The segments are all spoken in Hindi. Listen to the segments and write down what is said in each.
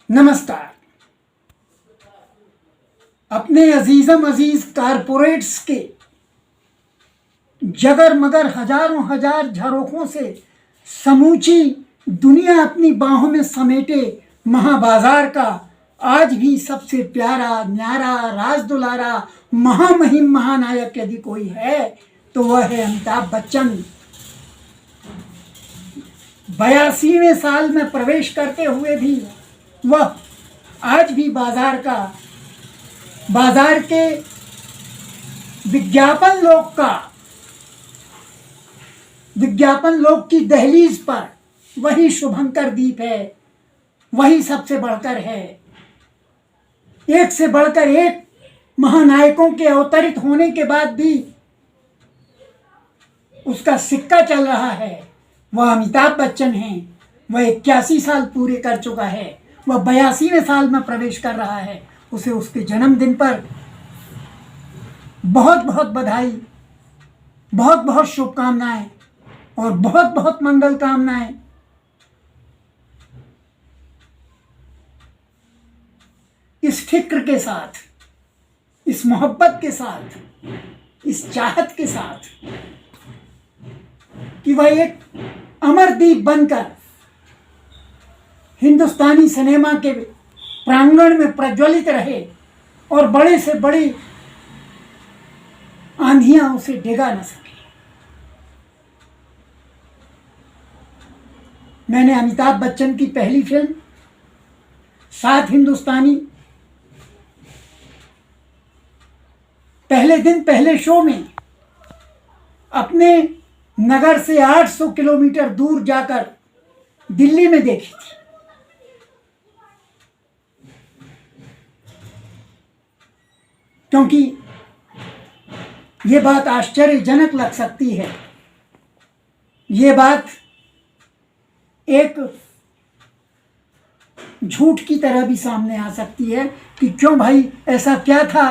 नमस्कार। अपने अजीजम अजीज कारपोरेट्स के जगर मगर हजारों हजार झरोखों से समूची दुनिया अपनी बाहों में समेटे महाबाजार का आज भी सबसे प्यारा न्यारा राज दुलारा महामहिम महानायक यदि कोई है तो वह है अमिताभ बच्चन। 82वें साल में प्रवेश करते हुए भी वह आज भी बाजार के विज्ञापन लोक की दहलीज पर वही शुभंकर दीप है, वही सबसे बढ़कर है। एक से बढ़कर एक महानायकों के अवतरित होने के बाद भी उसका सिक्का चल रहा है। वह अमिताभ बच्चन हैं। वह 81 साल पूरे कर चुका है। वह 82वें साल में प्रवेश कर रहा है। उसे उसके जन्मदिन पर बहुत बहुत बधाई, बहुत बहुत शुभकामनाएं और बहुत बहुत मंगल कामनाएं। इस फिक्र के साथ, इस मोहब्बत के साथ, इस चाहत के साथ कि वह एक अमरदीप बनकर हिंदुस्तानी सिनेमा के प्रांगण में प्रज्वलित रहे और बड़े से बड़ी आंधियां उसे डिगा न सके। मैंने अमिताभ बच्चन की पहली फिल्म सात हिंदुस्तानी पहले दिन पहले शो में अपने नगर से 800 किलोमीटर दूर जाकर दिल्ली में देखी थी। क्योंकि ये बात आश्चर्यजनक लग सकती है, ये बात एक झूठ की तरह भी सामने आ सकती है कि क्यों भाई ऐसा क्या था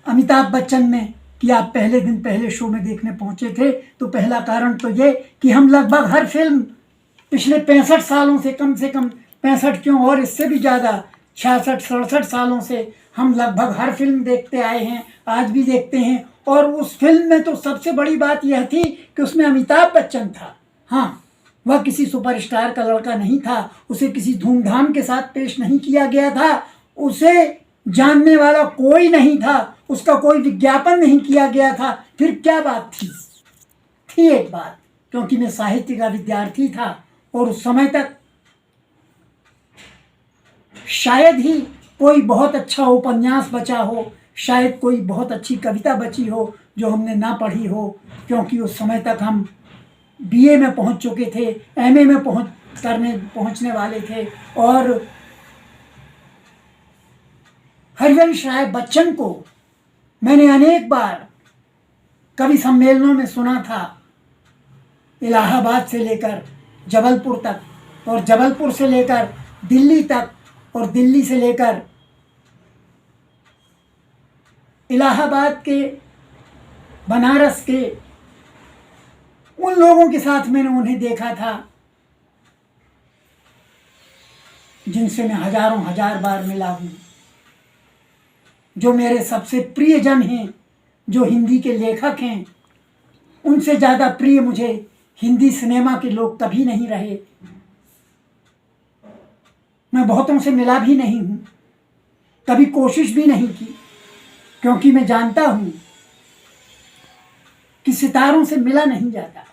अमिताभ बच्चन में कि आप पहले दिन पहले शो में देखने पहुंचे थे। तो पहला कारण तो ये कि हम लगभग हर फिल्म पिछले 65 सालों से कम 65 क्यों और इससे भी ज़्यादा 66-67 सालों से हम लगभग हर फिल्म देखते आए हैं, आज भी देखते हैं। और उस फिल्म में तो सबसे बड़ी बात यह थी कि उसमें अमिताभ बच्चन था। हाँ, वह किसी सुपरस्टार का लड़का नहीं था, उसे किसी धूमधाम के साथ पेश नहीं किया गया था, उसे जानने वाला कोई नहीं था, उसका कोई विज्ञापन नहीं किया गया था। फिर क्या बात थी एक बात, क्योंकि मैं साहित्य का विद्यार्थी था और उस समय तक शायद ही कोई बहुत अच्छा उपन्यास बचा हो, शायद कोई बहुत अच्छी कविता बची हो जो हमने ना पढ़ी हो, क्योंकि उस समय तक हम बीए में पहुंच चुके थे, एमए में पहुंचने वाले थे। और हरिवंश राय बच्चन को मैंने अनेक बार कवि सम्मेलनों में सुना था, इलाहाबाद से लेकर जबलपुर तक और जबलपुर से लेकर दिल्ली तक और दिल्ली से लेकर इलाहाबाद के, बनारस के, उन लोगों के साथ मैंने उन्हें देखा था जिनसे मैं हजारों हजार बार मिला हूँ, जो मेरे सबसे प्रियजन हैं, जो हिंदी के लेखक हैं। उनसे ज़्यादा प्रिय मुझे हिंदी सिनेमा के लोग कभी नहीं रहे। मैं बहुतों से मिला भी नहीं हूँ, कभी कोशिश भी नहीं की, क्योंकि मैं जानता हूँ कि सितारों से मिला नहीं जाता,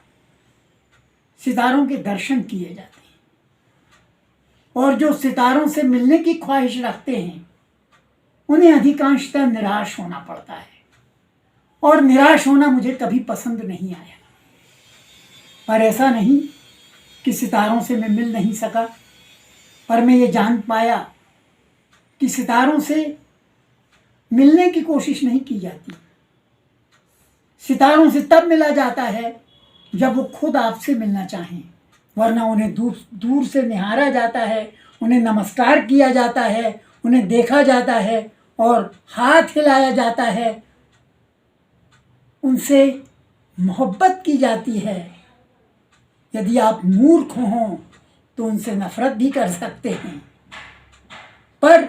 सितारों के दर्शन किए जाते हैं। और जो सितारों से मिलने की ख्वाहिश रखते हैं उन्हें अधिकांशतः निराश होना पड़ता है, और निराश होना मुझे कभी पसंद नहीं आया। पर ऐसा नहीं कि सितारों से मैं मिल नहीं सका, पर मैं ये जान पाया कि सितारों से मिलने की कोशिश नहीं की जाती। सितारों से तब मिला जाता है जब वो खुद आपसे मिलना चाहें, वरना उन्हें दूर से निहारा जाता है, उन्हें नमस्कार किया जाता है, उन्हें देखा जाता है और हाथ हिलाया जाता है, उनसे मोहब्बत की जाती है। यदि आप मूर्ख हों तो उनसे नफरत भी कर सकते हैं। पर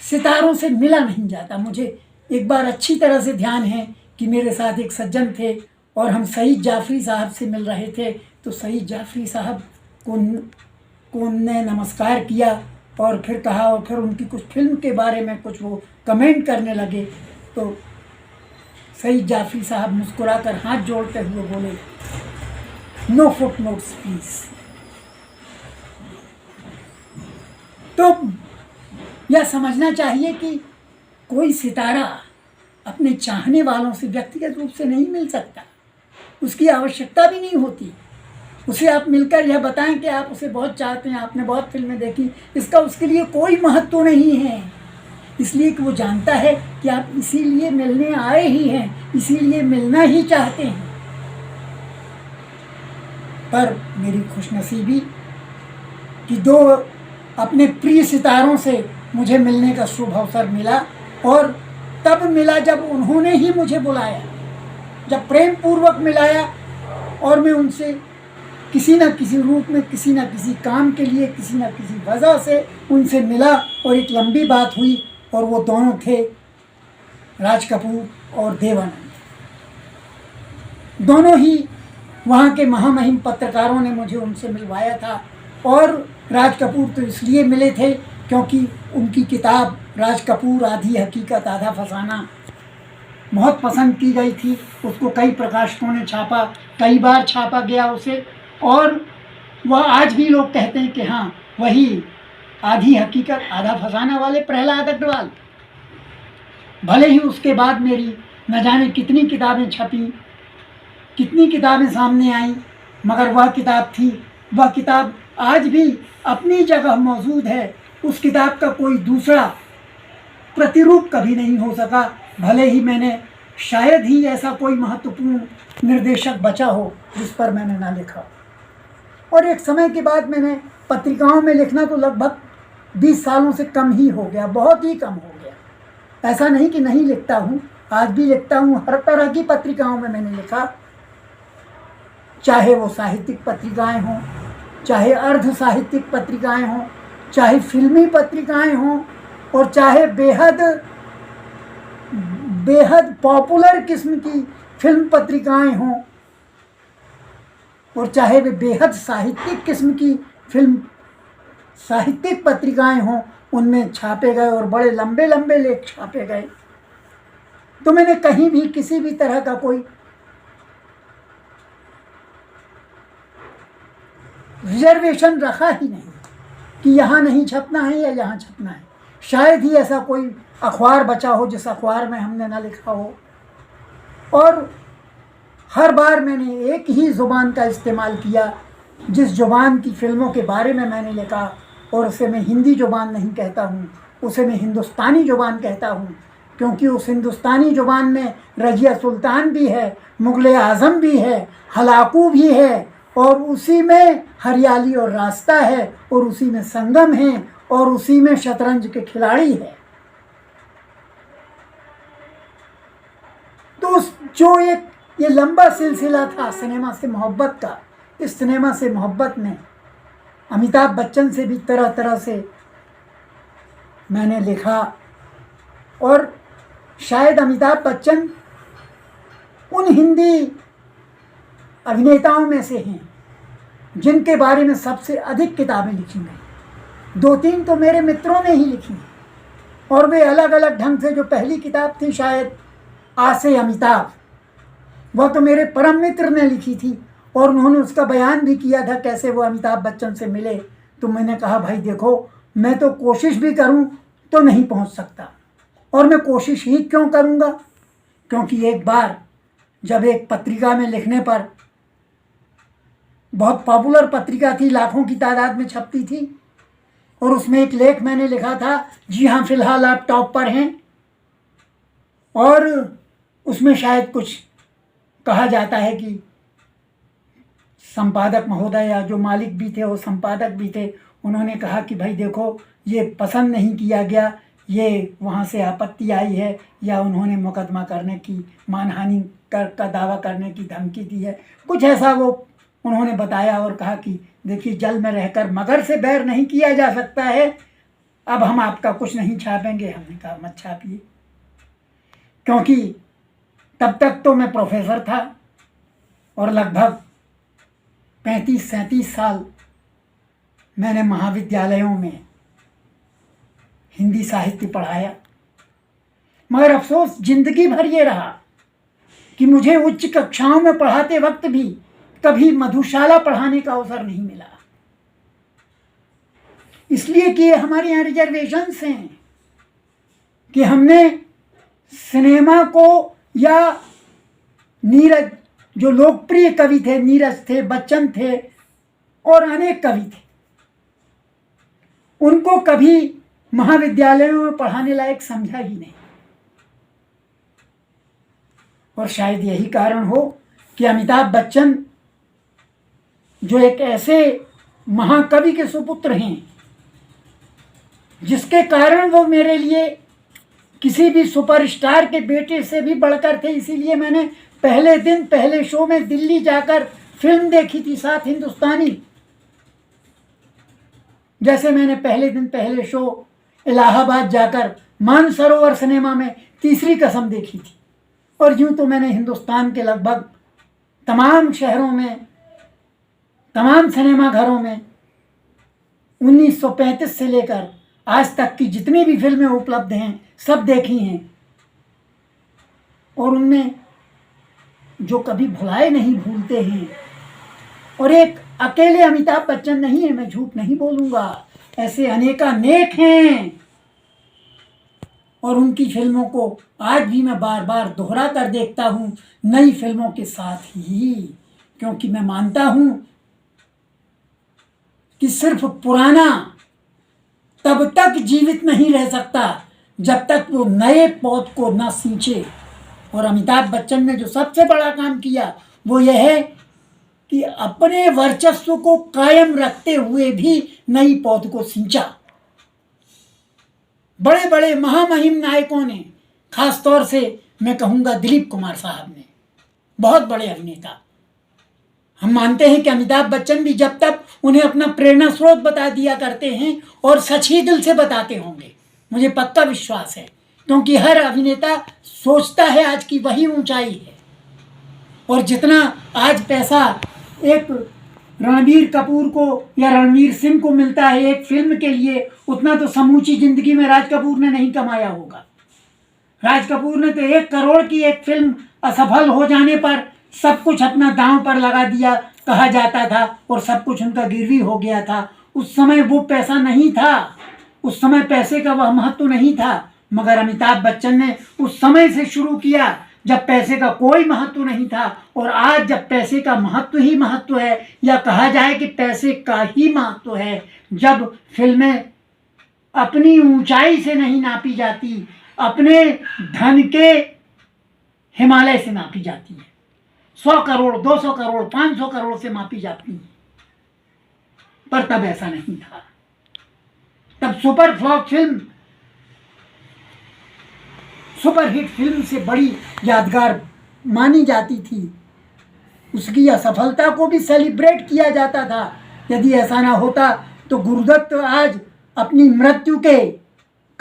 सितारों से मिला नहीं जाता। मुझे एक बार अच्छी तरह से ध्यान है कि मेरे साथ एक सज्जन थे और हम सईद जाफरी साहब से मिल रहे थे, तो सईद जाफरी साहब को ने नमस्कार किया और फिर कहा, और फिर उनकी कुछ फिल्म के बारे में कुछ वो कमेंट करने लगे। तो सईद जाफरी साहब मुस्कुराकर हाथ जोड़ते हुए बोले, नो फुट नोट्स प्लीज। तो यह समझना चाहिए कि कोई सितारा अपने चाहने वालों से व्यक्तिगत रूप से नहीं मिल सकता, उसकी आवश्यकता भी नहीं होती। उसे आप मिलकर यह बताएं कि आप उसे बहुत चाहते हैं, आपने बहुत फिल्में देखी, इसका उसके लिए कोई महत्व नहीं है, इसलिए कि वो जानता है कि आप इसीलिए मिलने आए ही हैं, इसीलिए मिलना ही चाहते हैं। पर मेरी खुशनसीबी कि दो अपने प्रिय सितारों से मुझे मिलने का शुभ अवसर मिला, और तब मिला जब उन्होंने ही मुझे बुलाया, जब प्रेम पूर्वक मिलाया और मैं उनसे किसी न किसी रूप में, किसी न किसी काम के लिए, किसी न किसी वजह से उनसे मिला और एक लंबी बात हुई, और वो दोनों थे राज कपूर और देवानंद। दोनों ही वहाँ के महामहिम पत्रकारों ने मुझे उनसे मिलवाया था, और राज कपूर तो इसलिए मिले थे क्योंकि उनकी किताब राज कपूर आधी हकीकत आधा फसाना बहुत पसंद की गई थी। उसको कई प्रकाशकों ने छापा, कई बार छापा गया उसे, और वह आज भी लोग कहते हैं कि हाँ, वही आधी हकीकत आधा फसाना वाले प्रहलाद अग्रवाल। भले ही उसके बाद मेरी न जाने कितनी किताबें छपी, कितनी किताबें सामने आईं, मगर वह किताब थी, वह किताब आज भी अपनी जगह मौजूद है। उस किताब का कोई दूसरा प्रतिरूप कभी नहीं हो सका। भले ही मैंने शायद ही ऐसा कोई महत्वपूर्ण निर्देशक बचा हो जिस पर मैंने ना लिखा। और एक समय के बाद मैंने पत्रिकाओं में लिखना तो लगभग 20 सालों से कम ही हो गया, बहुत ही कम हो गया। ऐसा नहीं कि नहीं लिखता हूँ, आज भी लिखता हूँ। हर तरह की पत्रिकाओं में मैंने लिखा, चाहे वो साहित्यिक पत्रिकाएं हों, चाहे अर्ध साहित्यिक पत्रिकाएं हों, चाहे फिल्मी पत्रिकाएं हों, और चाहे बेहद पॉपुलर किस्म की फिल्म पत्रिकाएं हों, और चाहे वे बेहद साहित्यिक किस्म की फिल्म साहित्यिक पत्रिकाएं हों, उनमें छापे गए और बड़े लंबे लंबे लेख छापे गए। तो मैंने कहीं भी किसी भी तरह का कोई रिजर्वेशन रखा ही नहीं कि यहाँ नहीं छपना है या यहाँ छपना है। शायद ही ऐसा कोई अखबार बचा हो जिस अखबार में हमने ना लिखा हो। और हर बार मैंने एक ही ज़ुबान का इस्तेमाल किया, जिस ज़ुबान की फ़िल्मों के बारे में मैंने लिखा, और उसे मैं हिंदी ज़ुबान नहीं कहता हूँ, उसे मैं हिंदुस्तानी ज़ुबान कहता हूँ, क्योंकि उस हिंदुस्तानी ज़ुबान में रज़िया सुल्तान भी है, मुग़ल आज़म भी है, हलाकू भी है, और उसी में हरियाली और रास्ता है, और उसी में संगम है, और उसी में शतरंज के खिलाड़ी है। तो जो एक ये लंबा सिलसिला था सिनेमा से मोहब्बत का, इस सिनेमा से मोहब्बत में अमिताभ बच्चन से भी तरह तरह से मैंने लिखा, और शायद अमिताभ बच्चन उन हिंदी अभिनेताओं में से हैं जिनके बारे में सबसे अधिक किताबें लिखी गई। 2-3 तो मेरे मित्रों ने ही लिखी, और वे अलग अलग ढंग से। जो पहली किताब थी शायद आसे अमिताभ, वह तो मेरे परम मित्र ने लिखी थी, और उन्होंने उसका बयान भी किया था कैसे वो अमिताभ बच्चन से मिले। तो मैंने कहा, भाई देखो, मैं तो कोशिश भी करूं तो नहीं पहुंच सकता, और मैं कोशिश ही क्यों करूंगा, क्योंकि एक बार जब एक पत्रिका में लिखने पर, बहुत पॉपुलर पत्रिका थी, लाखों की तादाद में छपती थी, और उसमें एक लेख मैंने लिखा था, जी हाँ फिलहाल आप टॉप पर हैं, और उसमें शायद कुछ कहा जाता है कि संपादक महोदय या जो मालिक भी थे, वो संपादक भी थे, उन्होंने कहा कि भाई देखो, ये पसंद नहीं किया गया, ये वहाँ से आपत्ति आई है, या उन्होंने मुकदमा करने की, मानहानि का दावा करने की धमकी दी है, कुछ ऐसा वो उन्होंने बताया, और कहा कि देखिए, जल में रहकर मगर से बैर नहीं किया जा सकता है, अब हम आपका कुछ नहीं छापेंगे। हमने कहा मत छापिए, क्योंकि तब तक तो मैं प्रोफेसर था और लगभग 35-37 साल मैंने महाविद्यालयों में हिंदी साहित्य पढ़ाया। मगर अफसोस जिंदगी भर ये रहा कि मुझे उच्च कक्षाओं में पढ़ाते वक्त भी कभी मधुशाला पढ़ाने का अवसर नहीं मिला, इसलिए कि हमारे यहाँ रिजर्वेशंस हैं कि हमने सिनेमा को या नीरज, जो लोकप्रिय कवि थे, नीरज थे, बच्चन थे और अनेक कवि थे, उनको कभी महाविद्यालयों में पढ़ाने लायक समझा ही नहीं। और शायद यही कारण हो कि अमिताभ बच्चन जो एक ऐसे महाकवि के सुपुत्र हैं, जिसके कारण वो मेरे लिए किसी भी सुपरस्टार के बेटे से भी बढ़कर थे, इसीलिए मैंने पहले दिन पहले शो में दिल्ली जाकर फिल्म देखी थी 7 हिंदुस्तानी। जैसे मैंने पहले दिन पहले शो इलाहाबाद जाकर मानसरोवर सिनेमा में तीसरी कसम देखी थी। और यूं तो मैंने हिंदुस्तान के लगभग तमाम शहरों में, तमाम सिनेमा घरों में 1935 से लेकर आज तक की जितनी भी फिल्में उपलब्ध हैं सब देखी हैं। और उनमें जो कभी भुलाए नहीं भूलते हैं, और एक अकेले अमिताभ बच्चन नहीं है, मैं झूठ नहीं बोलूँगा, ऐसे अनेकानेक हैं। और उनकी फिल्मों को आज भी मैं बार बार दोहरा कर देखता हूँ, नई फिल्मों के साथ ही, क्योंकि मैं मानता हूँ कि सिर्फ पुराना तब तक जीवित नहीं रह सकता जब तक वो नए पौध को न सींचे। और अमिताभ बच्चन ने जो सबसे बड़ा काम किया वो यह है कि अपने वर्चस्व को कायम रखते हुए भी नई पौध को सींचा। बड़े बड़े महामहिम नायकों ने, खास तौर से मैं कहूँगा दिलीप कुमार साहब ने, बहुत बड़े अभिनेता, हम मानते हैं कि अमिताभ बच्चन भी जब तक उन्हें अपना प्रेरणा स्रोत बता दिया करते हैं और सच ही दिल से बताते होंगे, मुझे पक्का विश्वास है, क्योंकि हर अभिनेता सोचता है आज की वही ऊंचाई है। और जितना आज पैसा एक रणबीर कपूर को या रणवीर सिंह को मिलता है एक फिल्म के लिए, उतना तो समूची जिंदगी में राज कपूर ने नहीं कमाया होगा। राज कपूर ने तो 1 करोड़ की एक फिल्म असफल हो जाने पर सब कुछ अपना दांव पर लगा दिया कहा जाता था, और सब कुछ उनका गिरवी हो गया था। उस समय वो पैसा नहीं था, उस समय पैसे का वह महत्व नहीं था। मगर अमिताभ बच्चन ने उस समय से शुरू किया जब पैसे का कोई महत्व नहीं था, और आज जब पैसे का महत्व ही महत्व है, या कहा जाए कि पैसे का ही महत्व है, जब फिल्में अपनी ऊंचाई से नहीं नापी जाती, अपने धन के हिमालय से नापी जाती है, 100 करोड़ 200 करोड़ 500 करोड़ से मापी जाती है। पर तब ऐसा नहीं था। तब super flop film, superhit film से बड़ी यादगार मानी जाती थी। उसकी असफलता को भी सेलिब्रेट किया जाता था। यदि ऐसा ना होता तो गुरुदत्त आज अपनी मृत्यु के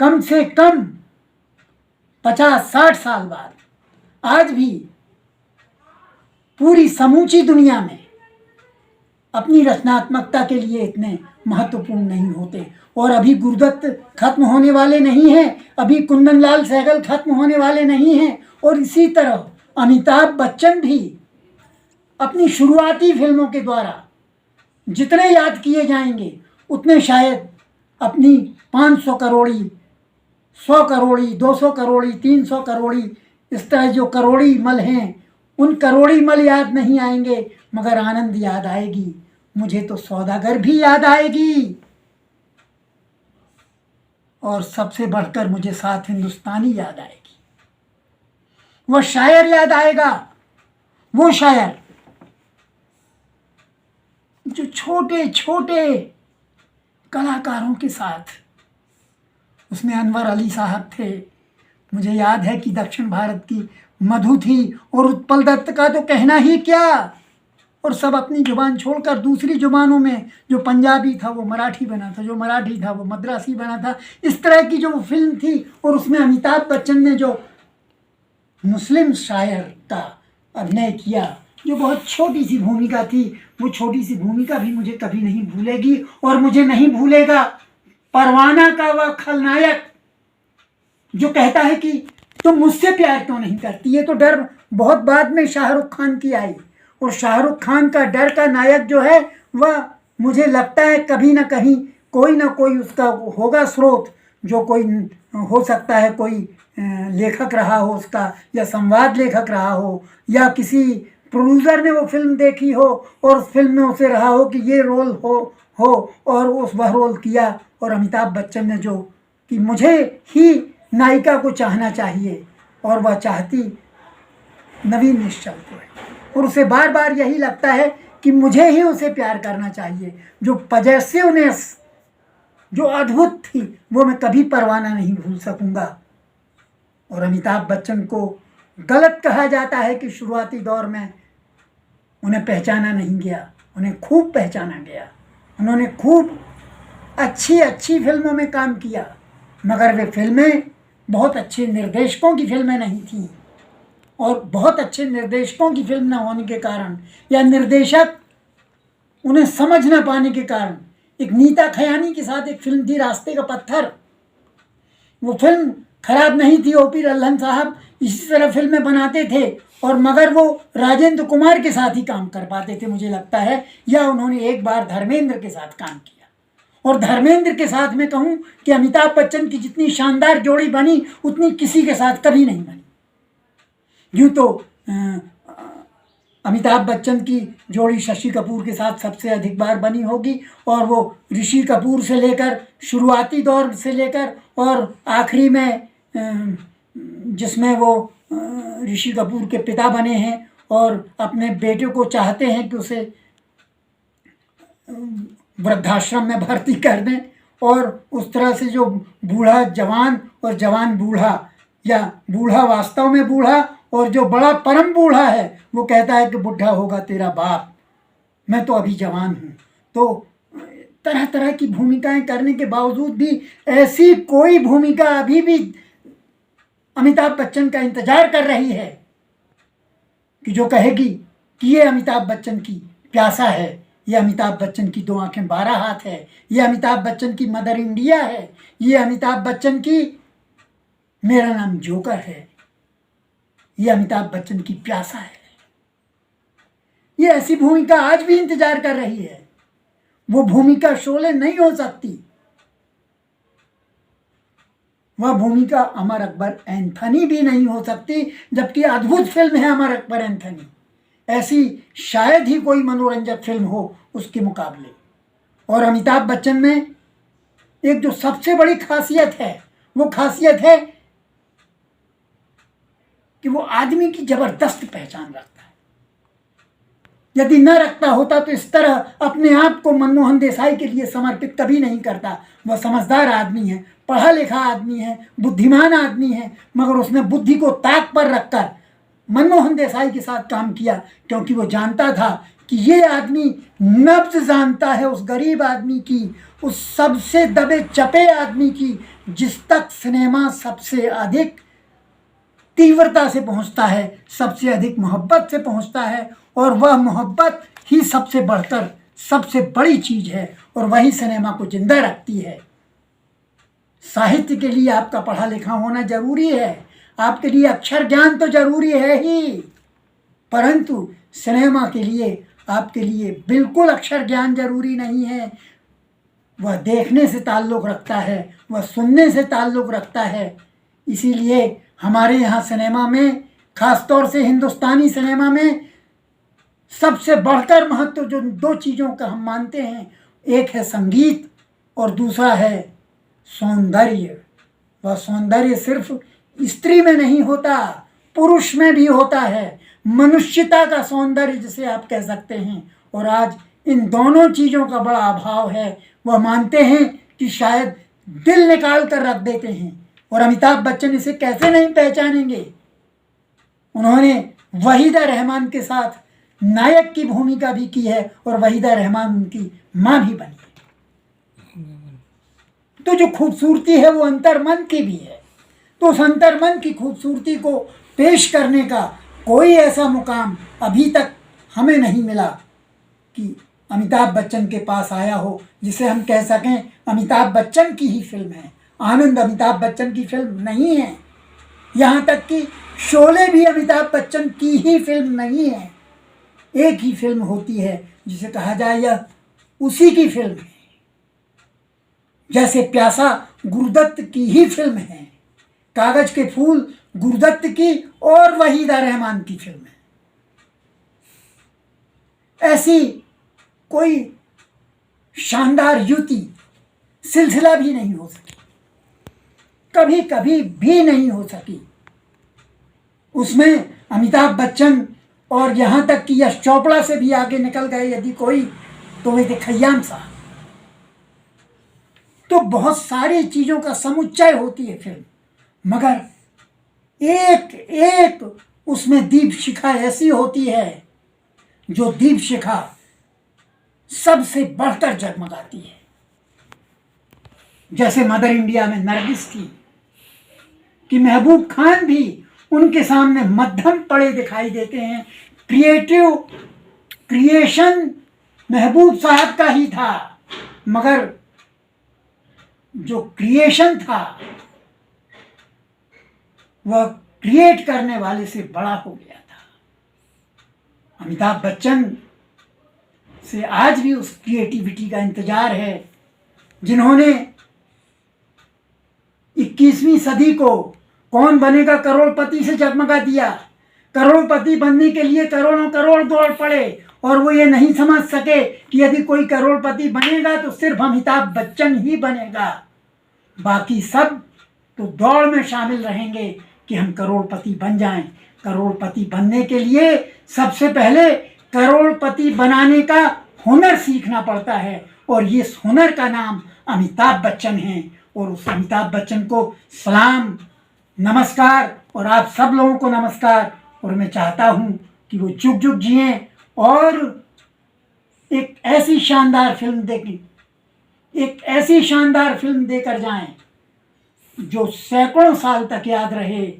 कम से कम 50-60 साल बाद आज भी पूरी समूची दुनिया में अपनी रचनात्मकता के लिए इतने महत्वपूर्ण नहीं होते। और अभी गुरुदत्त खत्म होने वाले नहीं हैं, अभी कुंदनलाल सहगल खत्म होने वाले नहीं हैं, और इसी तरह अमिताभ बच्चन भी अपनी शुरुआती फिल्मों के द्वारा जितने याद किए जाएंगे उतने शायद अपनी 500 करोड़ी 100 करोड़ी 200 करोड़ी 300 करोड़ी, इस तरह जो करोड़ी मल हैं उन करोड़ी मल याद नहीं आएंगे, मगर आनंद याद आएगी। मुझे तो सौदागर भी याद आएगी, और सबसे बढ़कर मुझे 7 हिंदुस्तानी याद आएगी। वह शायर याद आएगा, वो शायर जो छोटे छोटे कलाकारों के साथ, उसमें अनवर अली साहब थे, मुझे याद है कि दक्षिण भारत की मधु थी, और उत्पल दत्त का तो कहना ही क्या, और सब अपनी ज़ुबान छोड़कर दूसरी ज़ुबानों में, जो पंजाबी था वो मराठी बना था, जो मराठी था वो मद्रासी बना था। इस तरह की जो फिल्म थी, और उसमें अमिताभ बच्चन ने जो मुस्लिम शायर का अभिनय किया, जो बहुत छोटी सी भूमिका थी, वो छोटी सी भूमिका भी मुझे कभी नहीं भूलेगी और मुझे नहीं भूलेगा परवाना का वह खलनायक जो कहता है कि तुम मुझसे प्यार क्यों नहीं करती। ये तो डर बहुत बाद में शाहरुख खान की आई, और शाहरुख खान का डर का नायक जो है वह मुझे लगता है कभी ना कहीं कोई ना कोई उसका होगा स्रोत, जो कोई हो सकता है कोई लेखक रहा हो उसका, या संवाद लेखक रहा हो, या किसी प्रोड्यूसर ने वो फिल्म देखी हो और उस फिल्म में उसे रहा हो कि ये रोल हो और उस वह रोल किया। और अमिताभ बच्चन ने जो कि मुझे ही नायिका को चाहना चाहिए, और वह चाहती नवीन निश्चल को है, और उसे बार बार यही लगता है कि मुझे ही उसे प्यार करना चाहिए। जो पजेसिवनेस जो अद्भुत थी वो मैं कभी परवाना नहीं भूल सकूंगा। और अमिताभ बच्चन को गलत कहा जाता है कि शुरुआती दौर में उन्हें पहचाना नहीं गया, उन्हें खूब पहचाना गया। उन्होंने खूब अच्छी फिल्मों में काम किया, मगर वे फिल्में बहुत अच्छे निर्देशकों की फिल्में नहीं थीं, और बहुत अच्छे निर्देशकों की फिल्म न होने के कारण, या निर्देशक उन्हें समझ न पाने के कारण, एक नीता खयानी के साथ एक फिल्म थी रास्ते का पत्थर, वो फिल्म खराब नहीं थी। ओपी रल्हन साहब इसी तरह फिल्में बनाते थे, और मगर वो राजेंद्र कुमार के साथ ही काम कर पाते थे मुझे लगता है, या उन्होंने एक बार धर्मेंद्र के साथ काम किया। और धर्मेंद्र के साथ मैं कहूँ कि अमिताभ बच्चन की जितनी शानदार जोड़ी बनी उतनी किसी के साथ कभी नहीं बनी। यूँ तो अमिताभ बच्चन की जोड़ी शशि कपूर के साथ सबसे अधिक बार बनी होगी, और वो ऋषि कपूर से लेकर शुरुआती दौर से लेकर और आखिरी में जिसमें वो ऋषि कपूर के पिता बने हैं और अपने बेटे को चाहते हैं कि उसे वृद्धाश्रम में भर्ती कर दें, और उस तरह से जो बूढ़ा जवान और जवान बूढ़ा, या बूढ़ा वास्तव में बूढ़ा और जो बड़ा परम बूढ़ा है वो कहता है कि बुढ़ा होगा तेरा बाप, मैं तो अभी जवान हूँ। तो तरह तरह की भूमिकाएं करने के बावजूद भी ऐसी कोई भूमिका अभी भी अमिताभ बच्चन का इंतजार कर रही है कि जो कहेगी कि ये अमिताभ बच्चन की प्यासा है, ये अमिताभ बच्चन की 2 आंखें 12 हाथ है, ये अमिताभ बच्चन की मदर इंडिया है, ये अमिताभ बच्चन की मेरा नाम जोकर है, ये अमिताभ बच्चन की प्यासा है। ये ऐसी भूमिका आज भी इंतजार कर रही है। वो भूमिका शोले नहीं हो सकती, वह भूमिका अमर अकबर एंथनी भी नहीं हो सकती, जबकि अद्भुत फिल्म है अमर अकबर एंथनी। ऐसी शायद ही कोई मनोरंजक फिल्म हो उसके मुकाबले। और अमिताभ बच्चन में एक जो सबसे बड़ी खासियत है, वो खासियत है कि वो आदमी की जबरदस्त पहचान रखता है। यदि न रखता होता तो इस तरह अपने आप को मनमोहन देसाई के लिए समर्पित कभी नहीं करता। वह समझदार आदमी है, पढ़ा लिखा आदमी है, बुद्धिमान आदमी है, मगर उसने बुद्धि को ताक पर रखकर मनमोहन देसाई के साथ काम किया, क्योंकि वो जानता था कि ये आदमी नब्ज जानता है उस गरीब आदमी की, उस सबसे दबे चपे आदमी की, जिस तक सिनेमा सबसे अधिक तीव्रता से पहुंचता है, सबसे अधिक मोहब्बत से पहुंचता है, और वह मोहब्बत ही सबसे बढ़कर सबसे बड़ी चीज़ है, और वही सिनेमा को जिंदा रखती है। साहित्य के लिए आपका पढ़ा लिखा होना जरूरी है, आपके लिए अक्षर ज्ञान तो जरूरी है ही, परंतु सिनेमा के लिए आपके लिए बिल्कुल अक्षर ज्ञान जरूरी नहीं है। वह देखने से ताल्लुक़ रखता है, वह सुनने से ताल्लुक़ रखता है। इसीलिए हमारे यहाँ सिनेमा में, ख़ासतौर से हिंदुस्तानी सिनेमा में, सबसे बढ़कर महत्व जो 2 चीज़ों का हम मानते हैं, एक है संगीत और दूसरा है सौंदर्य। वह सौंदर्य सिर्फ स्त्री में नहीं होता, पुरुष में भी होता है, मनुष्यता का सौंदर्य जिसे आप कह सकते हैं। और आज इन दोनों चीज़ों का बड़ा अभाव है। वह मानते हैं कि शायद दिल निकाल कर रख देते हैं, और अमिताभ बच्चन इसे कैसे नहीं पहचानेंगे। उन्होंने वहीदा रहमान के साथ नायक की भूमिका भी की है और वहीदा रहमान उनकी माँ भी बनी है। तो जो खूबसूरती है वो अंतर्मन की भी है। तो उस अंतर्मन की खूबसूरती को पेश करने का कोई ऐसा मुकाम अभी तक हमें नहीं मिला कि अमिताभ बच्चन के पास आया हो जिसे हम कह सकें अमिताभ बच्चन की ही फिल्म है। आनंद अमिताभ बच्चन की फिल्म नहीं है, यहाँ तक कि शोले भी अमिताभ बच्चन की ही फिल्म नहीं है। एक ही फिल्म होती है जिसे कहा जाए यह उसी की फिल्म है। जैसे प्यासा गुरुदत्त की ही फिल्म है, कागज के फूल गुरुदत्त की और वहीदा रहमान की फिल्म है। ऐसी कोई शानदार युति सिलसिला भी नहीं हो सकी, कभी कभी भी नहीं हो सकी। उसमें अमिताभ बच्चन और यहाँ तक कि यश चोपड़ा से भी आगे निकल गए यदि कोई, तो वे थे खय्याम साहब। तो बहुत सारी चीज़ों का समुच्चय होती है फिल्म, मगर एक एक उसमें दीप शिखा ऐसी होती है जो दीप शिखा सबसे बढ़कर जगमगाती है। जैसे मदर इंडिया में नरगिस थी कि महबूब खान भी उनके सामने मध्यम पड़े दिखाई देते हैं। क्रिएशन महबूब साहब का ही था, मगर जो क्रिएशन था वह क्रिएट करने वाले से बड़ा हो गया था। अमिताभ बच्चन से आज भी उस क्रिएटिविटी का इंतजार है जिन्होंने 21वीं सदी को कौन बनेगा करोड़पति से जगमगा दिया। करोड़पति बनने के लिए करोड़ों करोड़ दौड़ पड़े और वो ये नहीं समझ सके कि यदि कोई करोड़पति बनेगा तो सिर्फ अमिताभ बच्चन ही बनेगा, बाकी सब तो दौड़ में शामिल रहेंगे कि हम करोड़पति बन जाएं। करोड़पति बनने के लिए सबसे पहले करोड़पति बनाने का हुनर सीखना पड़ता है और ये हुनर का नाम अमिताभ बच्चन है। और उस अमिताभ बच्चन को सलाम, नमस्कार, और आप सब लोगों को नमस्कार। और मैं चाहता हूँ कि वो जुग जुग जिएं और एक ऐसी शानदार फिल्म देखें, एक ऐसी शानदार फिल्म देकर जाएं जो सैकड़ों साल तक याद रहे,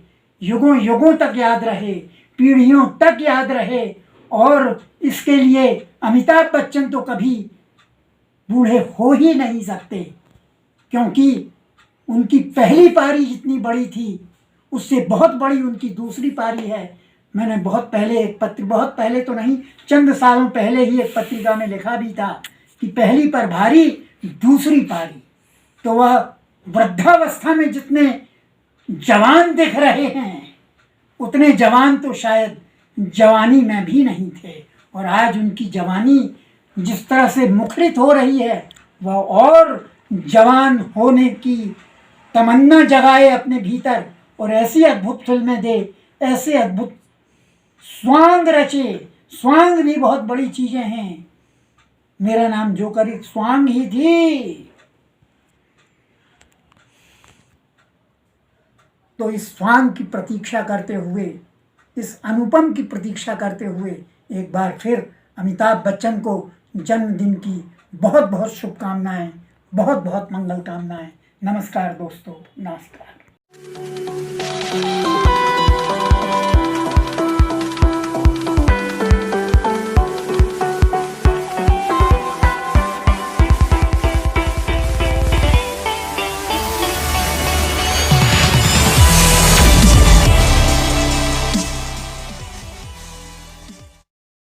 युगों युगों तक याद रहे, पीढ़ियों तक याद रहे। और इसके लिए अमिताभ बच्चन तो कभी बूढ़े हो ही नहीं सकते, क्योंकि उनकी पहली पारी जितनी बड़ी थी उससे बहुत बड़ी उनकी दूसरी पारी है। मैंने बहुत पहले तो नहीं, चंद सालों पहले ही एक पत्रिका में लिखा भी था कि पहली पर भारी दूसरी पारी। तो वह वृद्धावस्था में जितने जवान दिख रहे हैं उतने जवान तो शायद जवानी में भी नहीं थे। और आज उनकी जवानी जिस तरह से मुखरित हो रही है वह और जवान होने की तमन्ना जगाए अपने भीतर और ऐसी अद्भुत फिल्में दे, ऐसे अद्भुत स्वांग रचे। स्वांग भी बहुत बड़ी चीज़ें हैं। मेरा नाम जोकर एक स्वांग ही थी। तो इस स्वांग की प्रतीक्षा करते हुए, इस अनुपम की प्रतीक्षा करते हुए एक बार फिर अमिताभ बच्चन को जन्मदिन की बहुत बहुत शुभकामनाएं, बहुत बहुत मंगल कामनाएं। नमस्कार दोस्तों, नमस्कार।